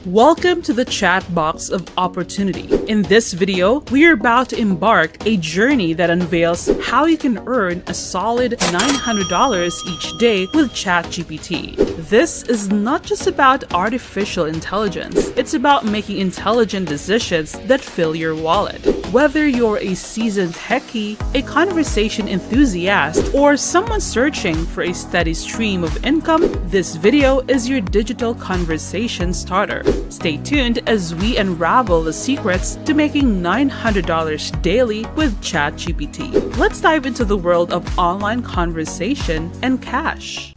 Welcome to the chat box of opportunity. In this video, we are about to embark a journey that unveils how you can earn a solid $900 each day with ChatGPT. This is not just about artificial intelligence, it's about making intelligent decisions that fill your wallet. Whether you're a seasoned techie, a conversation enthusiast, or someone searching for a steady stream of income, this video is your digital conversation starter. Stay tuned as we unravel the secrets to making $900 daily with ChatGPT. Let's dive into the world of online conversation and cash.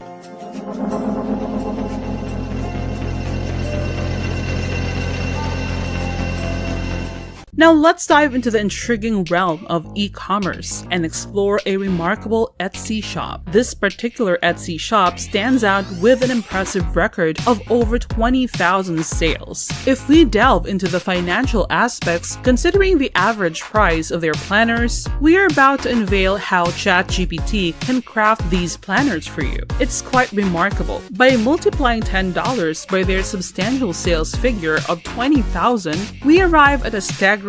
Now let's dive into the intriguing realm of e-commerce and explore a remarkable Etsy shop. This particular Etsy shop stands out with an impressive record of over 20,000 sales. If we delve into the financial aspects, considering the average price of their planners, we are about to unveil how ChatGPT can craft these planners for you. It's quite remarkable. By multiplying $10 by their substantial sales figure of 20,000, we arrive at a staggering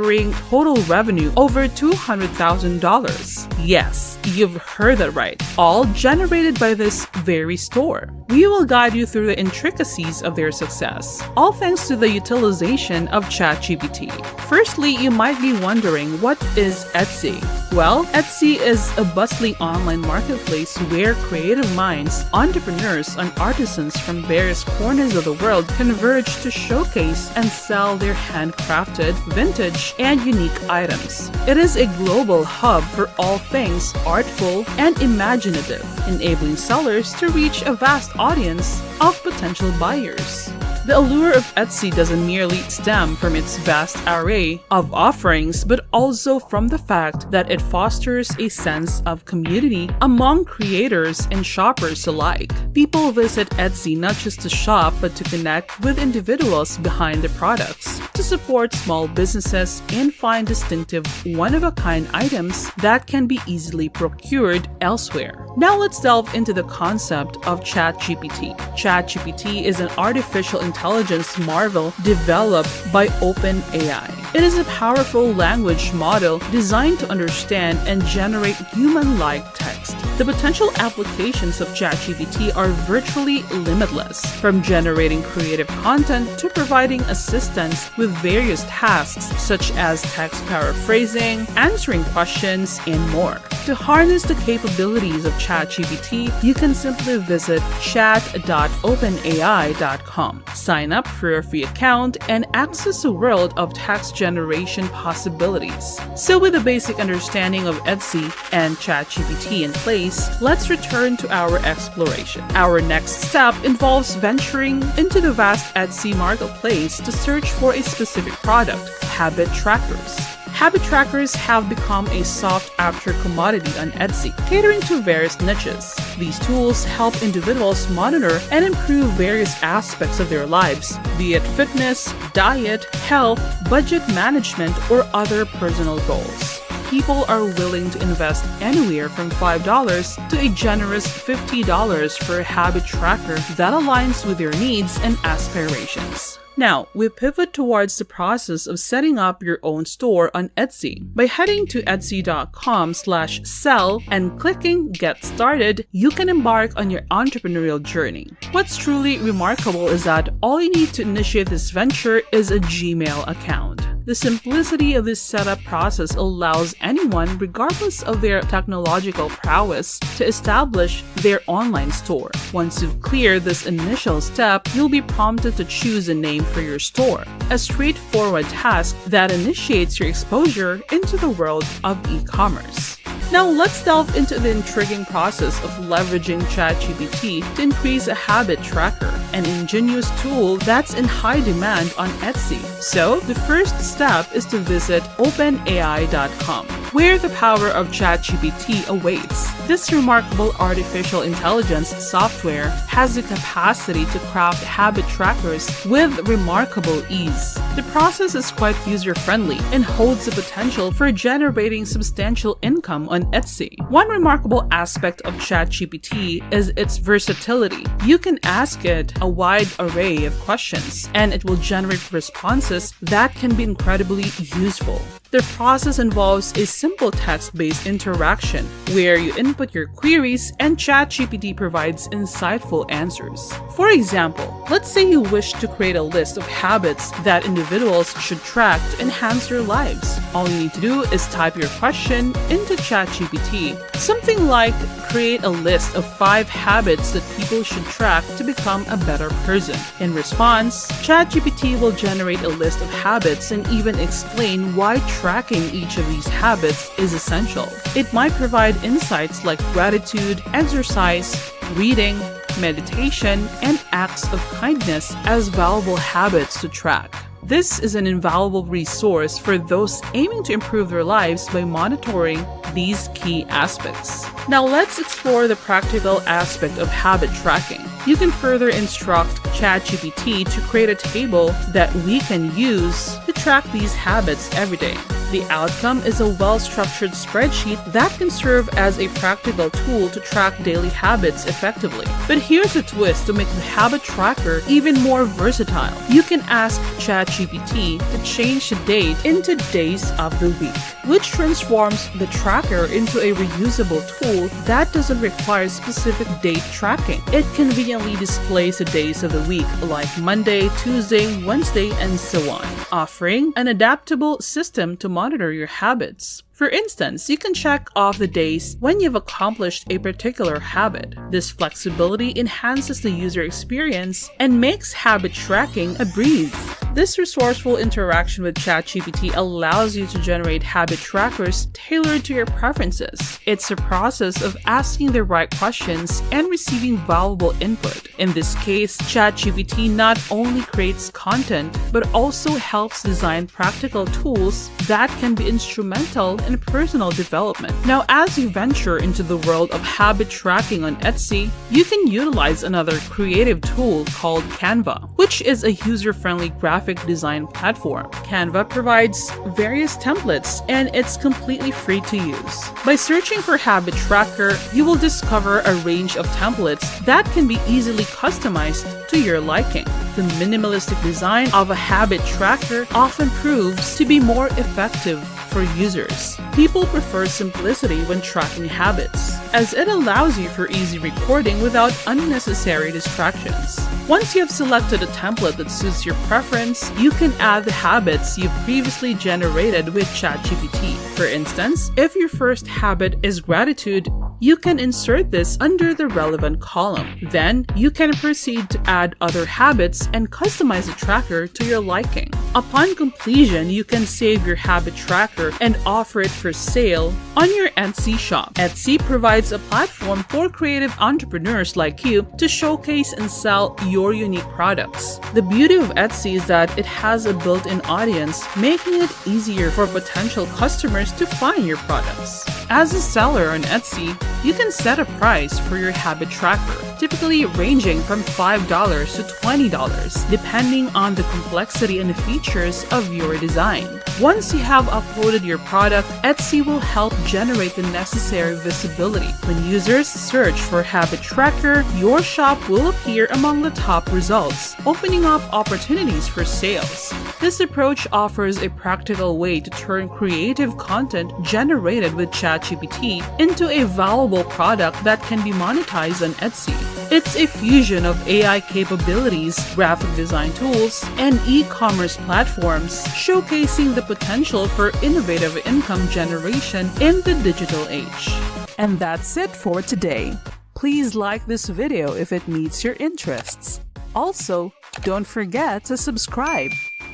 total revenue over $200,000. Yes, you've heard that right. All generated by this very store. We will guide you through the intricacies of their success, all thanks to the utilization of ChatGPT. Firstly, you might be wondering, what is Etsy? Well, Etsy is a bustling online marketplace where creative minds, entrepreneurs, and artisans from various corners of the world converge to showcase and sell their handcrafted, vintage, and unique items. It is a global hub for all things artful and imaginative, enabling sellers to reach a vast audience of potential buyers. The allure of Etsy doesn't merely stem from its vast array of offerings, but also from the fact that it fosters a sense of community among creators and shoppers alike. People visit Etsy not just to shop, but to connect with individuals behind the products, to support small businesses, and find distinctive, one-of-a-kind items that can be easily procured elsewhere. Now let's delve into the concept of ChatGPT. ChatGPT is an artificial intelligence marvel developed by OpenAI. It is a powerful language model designed to understand and generate human-like text. The potential applications of ChatGPT are virtually limitless, from generating creative content to providing assistance with various tasks such as text paraphrasing, answering questions, and more. To harness the capabilities of ChatGPT, you can simply visit chat.openai.com, sign up for a free account, and access a world of text generation possibilities. So with a basic understanding of Etsy and ChatGPT in place, let's return to our exploration. Our next step involves venturing into the vast Etsy marketplace to search for a specific product: habit trackers. Habit trackers have become a sought-after commodity on Etsy, catering to various niches. These tools help individuals monitor and improve various aspects of their lives, be it fitness, diet, health, budget management, or other personal goals. People are willing to invest anywhere from $5 to a generous $50 for a habit tracker that aligns with their needs and aspirations. Now, we pivot towards the process of setting up your own store on Etsy. By heading to etsy.com/sell and clicking Get Started, you can embark on your entrepreneurial journey. What's truly remarkable is that all you need to initiate this venture is a Gmail account. The simplicity of this setup process allows anyone, regardless of their technological prowess, to establish their online store. Once you've cleared this initial step, you'll be prompted to choose a name for your store, a straightforward task that initiates your exposure into the world of e-commerce. Now let's delve into the intriguing process of leveraging ChatGPT to increase a habit tracker, an ingenious tool that's in high demand on Etsy. So the first step is to visit openai.com. where the power of ChatGPT awaits. This remarkable artificial intelligence software has the capacity to craft habit trackers with remarkable ease. The process is quite user-friendly and holds the potential for generating substantial income on Etsy. One remarkable aspect of ChatGPT is its versatility. You can ask it a wide array of questions, and it will generate responses that can be incredibly useful. The process involves a simple text-based interaction where you input your queries and ChatGPT provides insightful answers. For example, let's say you wish to create a list of habits that individuals should track to enhance their lives. All you need to do is type your question into ChatGPT, something like create a list of 5 habits that people should track to become a better person. In response, ChatGPT will generate a list of habits and even explain why tracking each of these habits is essential. It might provide insights like gratitude, exercise, reading, meditation, and acts of kindness as valuable habits to track. This is an invaluable resource for those aiming to improve their lives by monitoring these key aspects. Now let's explore the practical aspect of habit tracking. You can further instruct ChatGPT to create a table that we can use to track these habits every day. The outcome is a well-structured spreadsheet that can serve as a practical tool to track daily habits effectively. But here's a twist to make the habit tracker even more versatile. You can ask ChatGPT to change the date into days of the week, which transforms the tracker into a reusable tool that doesn't require specific date tracking. It conveniently displays the days of the week like Monday, Tuesday, Wednesday, and so on, offering an adaptable system to monitor your habits. For instance, you can check off the days when you've accomplished a particular habit. This flexibility enhances the user experience and makes habit tracking a breeze. This resourceful interaction with ChatGPT allows you to generate habit trackers tailored to your preferences. It's a process of asking the right questions and receiving valuable input. In this case, ChatGPT not only creates content, but also helps design practical tools that can be instrumental in personal development. Now, as you venture into the world of habit tracking on Etsy, you can utilize another creative tool called Canva, which is a user-friendly graphic design platform. Canva provides various templates and it's completely free to use. By searching for habit tracker, you will discover a range of templates that can be easily customized to your liking. The minimalistic design of a habit tracker often proves to be more effective for users. People prefer simplicity when tracking habits, as it allows you for easy recording without unnecessary distractions. Once you have selected a template that suits your preference, you can add the habits you've previously generated with ChatGPT. For instance, if your first habit is gratitude, you can insert this under the relevant column. Then, you can proceed to add other habits and customize the tracker to your liking. Upon completion, you can save your habit tracker and offer it for sale on your Etsy shop. Etsy provides a platform for creative entrepreneurs like you to showcase and sell your unique products. The beauty of Etsy is that it has a built-in audience, making it easier for potential customers to find your products. As a seller on Etsy, you can set a price for your habit tracker, typically ranging from $5 to $20, depending on the complexity and the features of your design. Once you have uploaded your product, Etsy will help generate the necessary visibility. When users search for habit tracker, your shop will appear among the top results, opening up opportunities for sales. This approach offers a practical way to turn creative content generated with ChatGPT into a valuable product that can be monetized on Etsy. It's a fusion of AI capabilities, graphic design tools, and e-commerce platforms, showcasing the potential for innovative income generation in the digital age. And that's it for today. Please like this video if it meets your interests. Also, don't forget to subscribe,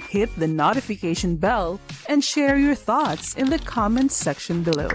hit the notification bell, and share your thoughts in the comments section below.